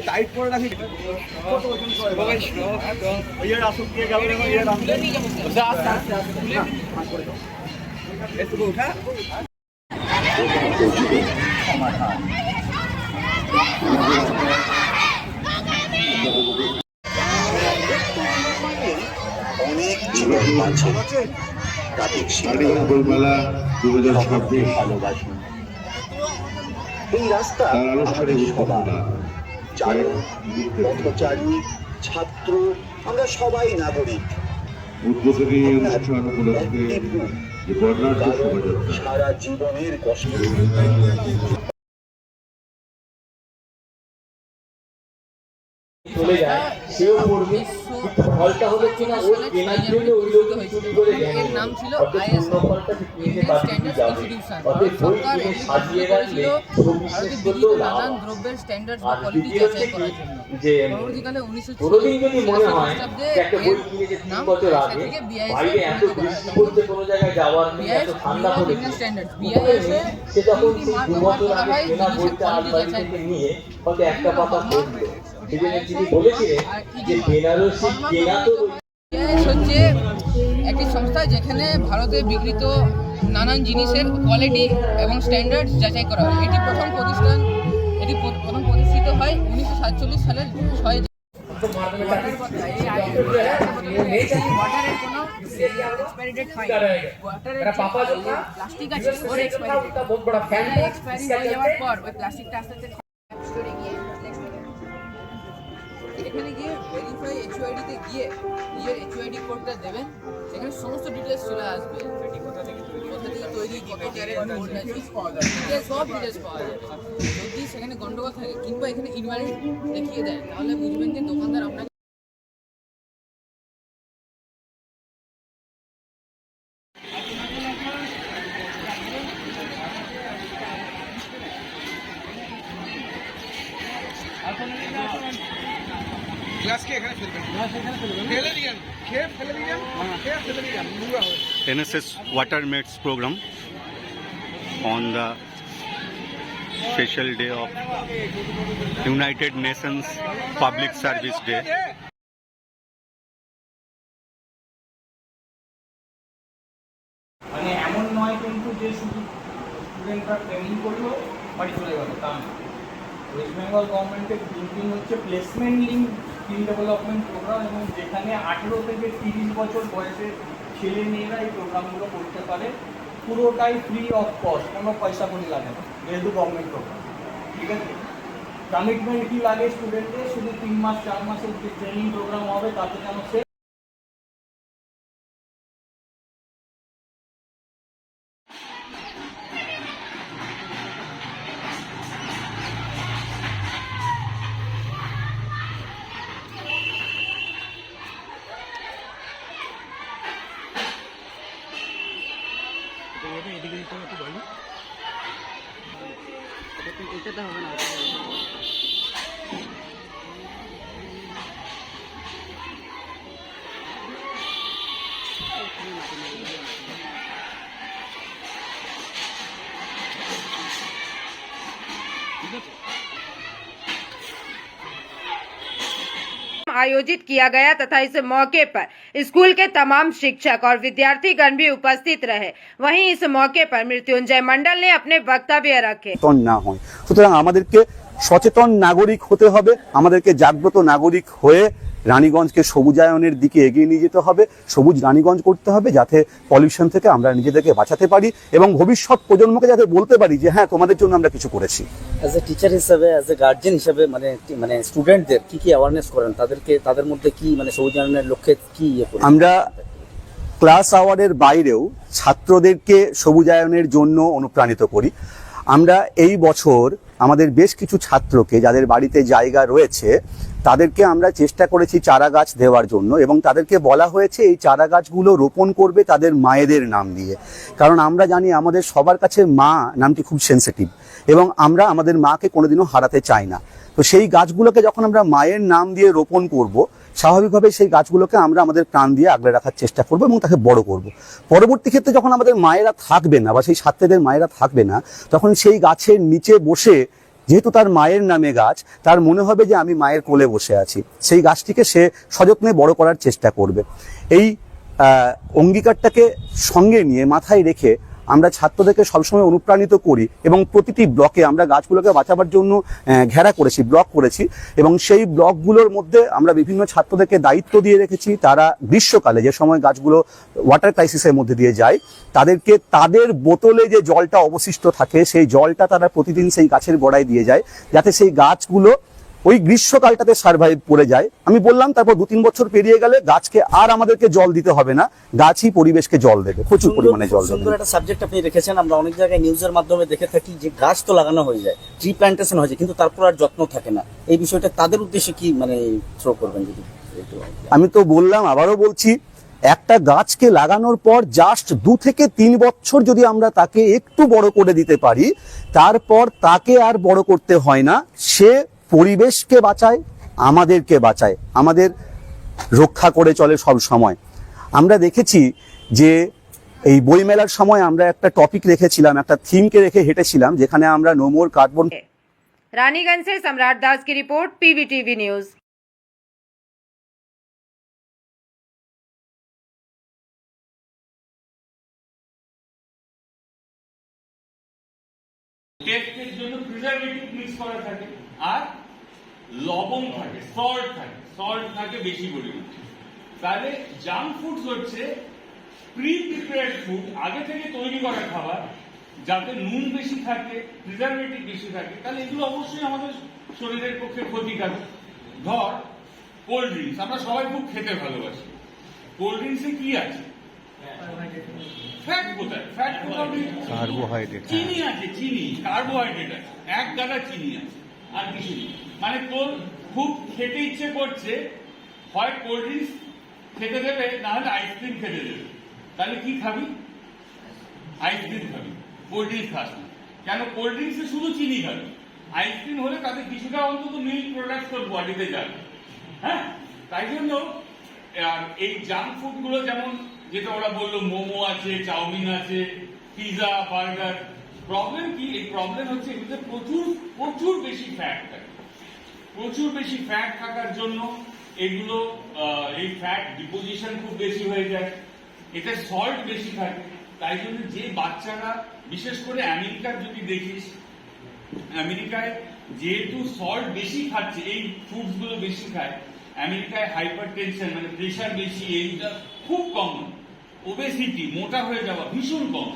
Tight করে রাখি উঠা অনেক জীবন আছে তাদের মেলা 2026 ভালোবাসি এই রাস্তা আমাদের সবার চালক পথচারী ছাত্র আমরা সবাই নাগরিক উদ্বোধনী অনুষ্ঠান উপলক্ষে সারা জীবনের কষ্ট চলে যায় সেও পড়বে ফলটা হলো কিনা ওর কেনার জন্য ওই লোক চুরি করে দেয় নাম ছিল ফলটা কিনে বাড়িতে যাবে অতএব বই কিনে সাজিয়ে রাখলে ভবিষ্যৎ করলেও লাভ দ্রব্যের স্ট্যান্ডার্ড বা কোয়ালিটি যাচাই করার জন্য যে পরবর্তীকালে কোনোদিন যদি মনে হয় যে একটা বই কিনে যে 3 বছর আগে বাইরে এত বৃষ্টি পড়ছে কোনো জায়গায় যাওয়ার নেই এত ঠান্ডা পড়েছে সে যখন 2 বছর আগে কেনা বইটা আলমারি থেকে নিয়ে হয়তো একটা পাতা পড়লো সেজন্য তিনি বলেছিলেন যে বেনারসি কেনা তো হচ্ছে একটি সংস্থা যেখানে ভারতে বিক্রিত নানান জিনিসের কোয়ালিটি এবং স্ট্যান্ডার্ড যাচাই করা হয়। এটি প্রথম প্রতিষ্ঠিত হয় 1947 সালের 6 প্লাস্টিক আছে প্লাস্টিকটা আস্তে আস্তে এখানে গিয়ে ভেরিফাই এইচওআইডিতে গিয়ে নিজের এইচওআইডি কোডটা দেবেন, সেখানে সমস্ত ডিটেলস চলে আসবে, কোথা থেকে তৈরি, কত সব ডিটেলস পাওয়া যাবে। যদি সেখানে গন্ডগোল থাকে কিংবা এখানে ইনভ্যালিড দেখিয়ে দেয় তাহলে বুঝবেন যে দোকানদার আপনাকে NSS Water Mates program on the special day of United Nations Public Service Day. মানে এমন নয় কিন্তু যে শুধু স্টুডেন্টরা ট্রেনিং করলো বাড়ি চলে গেল তা না। ওয়েস্ট বেঙ্গল গভর্নমেন্টের থিঙ্কিং হচ্ছে placement link skill development program, এবং যেখানে 18 থেকে 30 বছর বয়সের ছেলে মেয়েরা এই প্রোগ্রামগুলো করতে পারে। পুরোটাই ফ্রি অফ কস্ট, কোনো পয়সা করি লাগে না, যেহেতু গভর্নমেন্ট প্রোগ্রাম। ঠিক আছে, কমিটমেন্ট কী লাগে স্টুডেন্টদের? শুধু 3 মাস 4 মাসের যে ট্রেনিং প্রোগ্রাম হবে তাতে যেন সে आयोजित किया गया तथा इस मौके पर स्कूल के तमाम शिक्षक और विद्यार्थीगण भी उपस्थित रहे। वहीं इस मौके पर मृत्युंजय मंडल ने अपने वक्तव्य रखे। ना हो সুতরাং আমাদেরকে সচেতন নাগরিক হতে হবে, আমাদেরকে জাগ্রত নাগরিক হয়ে রানীগঞ্জকে সবুজায়নের দিকে এগিয়ে নিয়ে যেতে হবে, সবুজ রানীগঞ্জ করতে হবে, যাতে পলিউশন থেকে আমরা নিজেদেরকে বাঁচাতে পারি এবং ভবিষ্যৎ প্রজন্মকে যাতে বলতে পারি যে হ্যাঁ তোমাদের জন্য আমরা কিছু করেছি। অ্যাজ এ টিচার হিসেবে, অ্যাজ এ গার্জিয়ান হিসেবে মানে স্টুডেন্টদের কি অ্যাওয়ারনেস করেন, তাদের মধ্যে কি সবুজায়নের লক্ষ্যে কি আমরা ক্লাস আওয়ারের বাইরেও ছাত্রদেরকে সবুজায়নের জন্য অনুপ্রাণিত করি। আমরা এই বছর আমাদের বেশ কিছু ছাত্রকে, যাদের বাড়িতে জায়গা রয়েছে, তাদেরকে আমরা চেষ্টা করেছি চারা গাছ দেওয়ার জন্য, এবং তাদেরকে বলা হয়েছে এই চারা গাছগুলো রোপণ করবে তাদের মায়েদের নাম দিয়ে। কারণ আমরা জানি আমাদের সবার কাছে মা নামটি খুব সেনসিটিভ, এবং আমরা আমাদের মাকে কোনোদিনও হারাতে চাই না। তো সেই গাছগুলোকে যখন আমরা মায়ের নাম দিয়ে রোপণ করব, স্বাভাবিকভাবে সেই গাছগুলোকে আমরা আমাদের প্রাণ দিয়ে আগলে রাখার চেষ্টা করব এবং তাকে বড় করব। পরবর্তী ক্ষেত্রে যখন আমাদের মায়েরা থাকবে না, বা সেই ছাত্রদের মায়েরা থাকবে না, তখন সেই গাছের নিচে বসে, যেহেতু তার মায়ের নামে গাছ, তার মনে হবে যে আমি মায়ের কোলে বসে আছি। সেই গাছটিকে সে সযত্নে বড় করার চেষ্টা করবে। এই অঙ্গীকারটাকে সঙ্গে নিয়ে, মাথায় রেখে আমরা ছাত্রদেরকে সবসময় অনুপ্রাণিত করি, এবং প্রতিটি ব্লকে আমরা গাছগুলোকে বাঁচাবার জন্য ঘেরা করেছি, ব্লক করেছি, এবং সেই ব্লকগুলোর মধ্যে আমরা বিভিন্ন ছাত্রদেরকে দায়িত্ব দিয়ে রেখেছি। তারা গ্রীষ্মকালে, যে সময় গাছগুলো ওয়াটার ক্রাইসিসের মধ্যে দিয়ে যায়, তাদেরকে তাদের বোতলে যে জলটা অবশিষ্ট থাকে, সেই জলটা তারা প্রতিদিন সেই গাছের গোড়ায় দিয়ে যায়, যাতে সেই গাছগুলো ওই গ্রীষ্মকালটাতে সার্ভাইভ করে যায়। আমি বললাম তারপর 2-3 বছর পেরিয়ে গেলে গাছকে আর আমাদেরকে জল দিতে হবে না, গাছই পরিবেশকে জল দেবে, প্রচুর পরিমাণে জল দেবে। সুন্দর একটা সাবজেক্ট আপনি রেখেছেন। আমরা অনেক জায়গায় নিউজের মাধ্যমে দেখে থাকি যে গাছ তো লাগানো হয়ে যায়, ট্রি প্ল্যান্টেশন হয়ে যায়, কিন্তু তারপর আর যত্ন থাকে না। এই বিষয়টা তাদের উদ্দেশ্যে কি মানে থ্রো করবেন যদি? আমি তো বললাম, আবারও বলছি, একটা গাছকে লাগানোর পর জাস্ট 2 থেকে 3 বছর যদি আমরা তাকে একটু বড় করে দিতে পারি, তারপর তাকে আর বড় করতে হয় না। সে পরিবেশকে বাঁচায়, আমাদেরকে বাঁচায়, আমাদের রক্ষা করে চলে সব সময়। আমরা দেখেছি যে এই বইমেলার সময় আমরা একটা টপিক রেখেছিলাম, একটা থিমকে রেখে হেঁটেছিলাম, যেখানে আমরা নো মোর কার্বন। रानीगंज से सम्राट दास की रिपोर्ट, पीवीटीवी न्यूज। টেস্টের জন্য প্রিজারভেটিভ মিক্স করা থাকে, আর লবণ থাকে, সল্ট থাকে বেশি পরিমাণে। তাহলে জাঙ্ক ফুডস হচ্ছে প্রি প্রিপেয়ার্ড ফুড, আগে থেকে তৈরি করা খাবার, যাতে নুন বেশি থাকে, প্রিজারভেটিভ বেশি থাকে। তাহলে এগুলো অবশ্যই আমাদের শরীরের পক্ষে ক্ষতিকারক। ধর কোল্ড ড্রিঙ্কস, আমরা সবাই খুব খেতে ভালোবাসি। কোল্ড ড্রিঙ্কসে কি আছে? ফ্যাট কোথায়? ফ্যাট কার্বোহাইড্রেট, চিনি আছে, চিনি, কার্বোহাইড্রেট আছে, এক গাদা চিনি আছে, আর কিছু নেই। মানে তোর খুব খেতে ইচ্ছে করছে, হয় কোল্ড ড্রিঙ্কস খেতে দেবে, না হলে আইসক্রিম খেতে দেবে। তাহলে কি খাবি? আইসক্রিম খাবি, কোল্ড ড্রিঙ্কস খাস না। কেন? কোল্ড ড্রিঙ্কসে শুধু চিনি খাবি। আইসক্রিম হলে তাতে কিছুটা অন্তত মিল্ক প্রোডাক্ট তোর বডিতে যাবে। হ্যাঁ, তাই জন্য এই জাঙ্ক ফুড গুলো, যেমন যেটা ওরা বললো মোমো আছে, চাউমিন আছে, পিজা, বার্গার, প্রবলেম কি? এই প্রবলেম হচ্ছে এগুলোতে প্রচুর বেশি ফ্যাট থাকে। প্রচুর বেশি ফ্যাট থাকার জন্য এগুলো, এই ফ্যাট ডিপোজিশন খুব বেশি হয়ে যায়, এতে সল্ট বেশি থাকে। তাই জন্য যে বাচ্চারা, বিশেষ করে আমেরিকার যদি দেখিস, আমেরিকায় যেহেতু সল্ট বেশি খাচ্ছে, এই ফুডস গুলো বেশি খায়, আমেরিকায় হাইপার টেনশন মানে প্রেশার বেশি, এইটা খুব কমন। ওবেসিটি, মোটা হয়ে যাওয়া ভীষণ কম।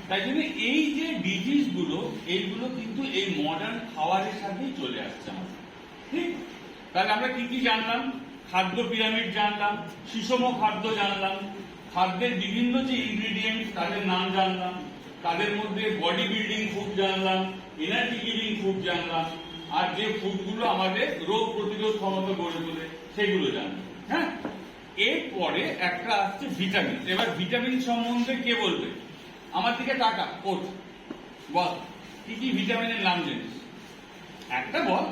তাই জন্য এই যে ডিজিজ গুলো, এইগুলো কিন্তু এই মডার্ন খাবারের সাথেই চলে আসছে আমাদের। ঠিক? তাহলে আমরা কি কি জানলাম? খাদ্য পিরামিড জানলাম, সুষম খাদ্য জানলাম, খাদ্যের বিভিন্ন যে ইনগ্রিডিয়েন্টস তাদের নাম জানলাম, তাদের মধ্যে বডি বিল্ডিং ফুড জানলাম, এনার্জি গিভিং ফুড জানলাম, আর যে ফুডগুলো আমাদের রোগ প্রতিরোধ ক্ষমতা গড়ে তোলে সেগুলো জানলাম। হ্যাঁ, এরপরে একটা আসছে ভিটামিন। এবার ভিটামিন সম্বন্ধে কে বলবে? আমার দিকে টাকা কোট বল, কি কি ভিটামিনের নাম জানিস? একটা বল,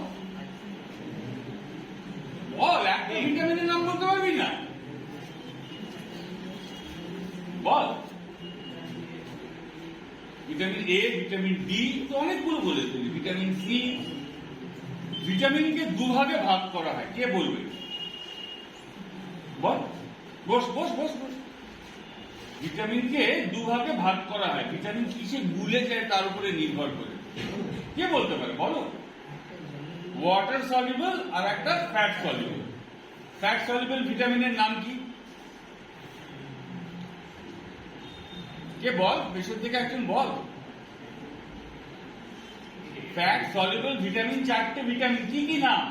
একটা ভিটামিনের নাম বলতে পারবি না? বল। ভিটামিন এ, ভিটামিন ডি, তো অনেকগুলো বলে তুলি, ভিটামিন সি। ভিটামিনকে দুভাগে ভাগ করা হয়, কে বলবে? বল, বস বস বস বস। ভিটামিনকে দুভাগে ভাগ করা হয়, ভিটামিন কিসে গুলে যায় তার উপরে নির্ভর করে। কে বলতে পারে? বলো। ওয়াটার সলিউবল আর একটা ফ্যাট সলিউবল। ফ্যাট সলিউবল ভিটামিনের নাম কি? কে বল? পেছন থেকে একজন বল। ফ্যাট সলিউবল ভিটামিন, 4টে ভিটামিন, কি কি নাম?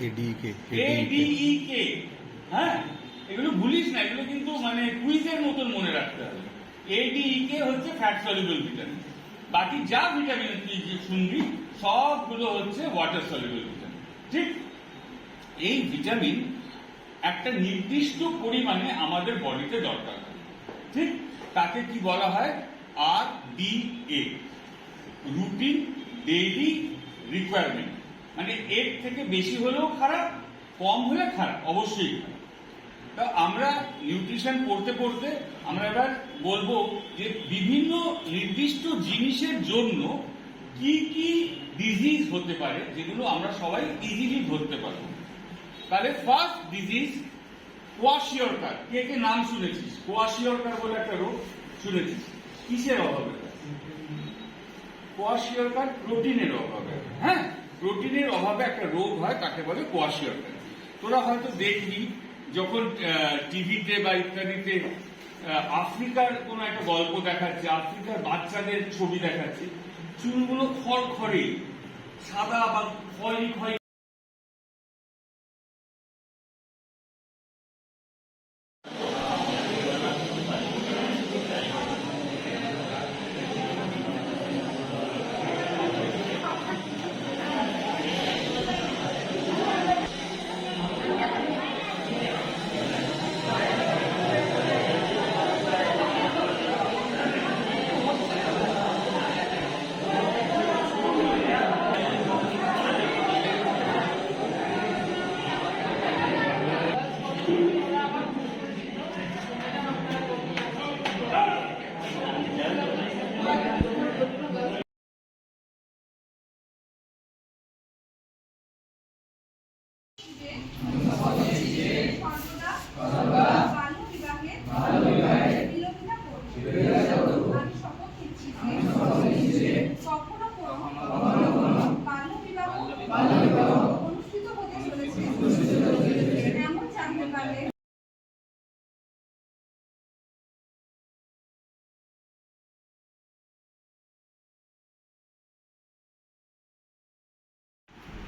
ADEK। হ্যাঁ, এগুলো ভুলিস না, এগুলো কিন্তু মানে কুইজের মতন মনে রাখতে হবে। ADEK হচ্ছে ফ্যাট সলিউবল ভিটামিন। বাকি যা ভিটামিন শুনবি সবগুলো হচ্ছে ওয়াটার সলিউবল ভিটামিন। ঠিক, এই ভিটামিন একটা নির্দিষ্ট পরিমাণে আমাদের বডিতে দরকার হয়। ঠিক, তাকে কি বলা হয়? RDA, routine daily requirement. মানে এর থেকে বেশি হলেও খারাপ, কম হলে খারাপ, অবশ্যই খারাপ। তা আমরা নিউট্রিশন পড়তে পড়তে আমরা এবার বলবো যে বিভিন্ন নির্দিষ্ট জিনিসের জন্য কি কি ডিজিজ হতে পারে যেগুলো আমরা সবাই ইজিলি ধরতে পারবো। তাহলে ফার্স্ট ডিজিজ কোয়াশিয়রকার। কে কে নাম শুনেছিস? কোয়াশিয়রকার বলে একটা রোগ শুনেছিস? কিসের অভাবে? কোয়াশিয়রকার প্রোটিনের অভাবে। হ্যাঁ, প্রোটিনের অভাবে একটা রোগ হয়, তাকে বলে কোয়াশিয়রকার। তোরা হয়তো দেখবি যখন টিভিতে বা ইত্যাদিতে আফ্রিকার কোন একটা গল্প দেখাচ্ছে, আফ্রিকার বাচ্চাদের ছবি দেখাচ্ছে, চুলগুলো খড়খড়ে সাদা বা খয়েরি খয়েরি।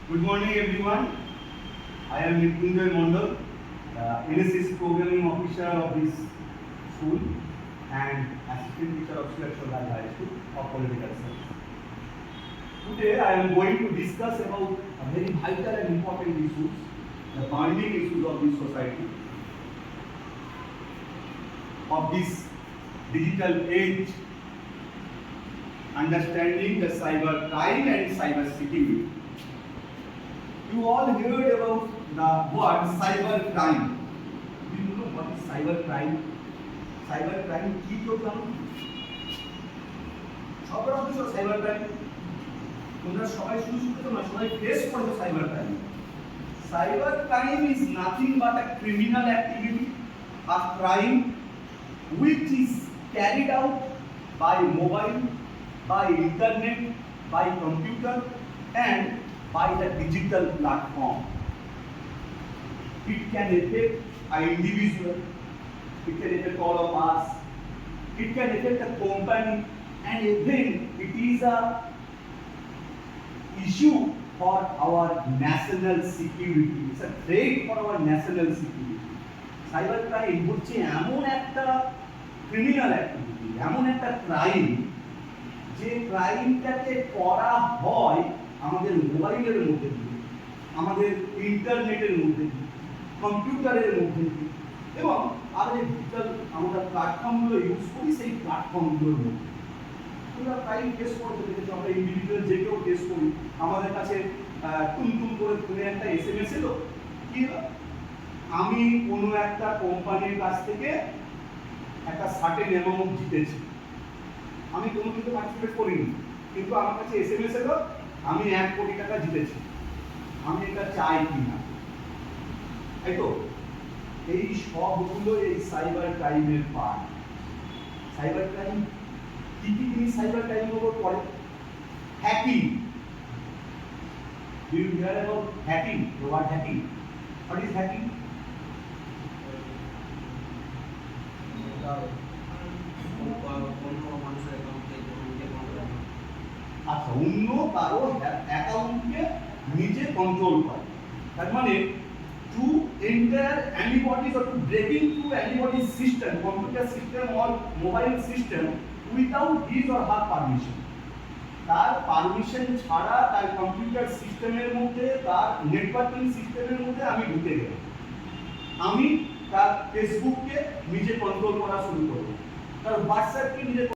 Good morning everyone. I am Mrityunjay Mondal, NSS Programming Officer of this school and Assistant Teacher of Sulakshodar High School of Political Science. Today I am going to discuss about a very vital and important issues, the binding issues of this society, of this digital age, understanding the cyber crime and cyber security. You all heard about the word cyber crime. Do you know what is cyber crime? Cyber crime কি তো জানো? সবার অবশ্য cyber crime তোমরা সবাই শুনতে তোমরা সবাই ফেস করছো cyber crime. Cyber crime is nothing but a criminal activity, a crime which is carried out by mobile, by internet, by computer and by the digital platform. It can affect an individual, it can affect all of us, it can affect a company, and even it is a issue for our national security. It's a threat for our national security. Cyber crime হচ্ছে এমন একটা criminal activity, এমন একটা crime যে ক্রাইমটাকে করা হয় আমাদের মোবাইলের মধ্যে দিয়ে, আমাদের ইন্টারনেটের মধ্যে দিয়ে, কম্পিউটারের মধ্যে দিয়ে এবং আরও ডিজিটাল আমরা প্ল্যাটফর্মগুলো ইউজ করি সেই প্ল্যাটফর্মগুলোর মধ্যে। তোমরা ক্রাইম ফেস করতে দেখেছো, আমরা ইন্ডিভিজুয়াল যে কেউ ফেস করি। আমাদের কাছে টুনটুন করে ফোনে একটা SMS এলো, কি আমি কোনো একটা কোম্পানির কাছ থেকে একটা সার্টেন অ্যামাউন্ট জিতেছি। আমি কোনো কিছু পার্টিসিপেট করিনি, কিন্তু আমার কাছে SMS এলো আমি 1 কোটি টাকা জিতেছি, আমি এটা চাই কিনা। তাই তো এই সবগুলো এই সাইবার ক্রাইমের পার্ট। সাইবার ক্রাইম কি কি জিনিস সাইবার ক্রাইমের উপর পড়ে? Hacking. Do you hear about hacking? The word hacking. What is hacking? আচ্ছা, অন্য কারো অ্যাকাউন্টকে নিজে কন্ট্রোল করে। তার মানে to enter anybody's or to breaking through anybody's system, computer system or mobile system without his or her permission. তার permission ছাড়া তার কম্পিউটার সিস্টেমের মধ্যে, তার নেটওয়ার্কিং সিস্টেমের মধ্যে আমি ঢুকে গেলাম, আমি তার ফেসবুককে নিজে কন্ট্রোল করা শুরু করবো, তার হোয়াটসঅ্যাপকে নিজে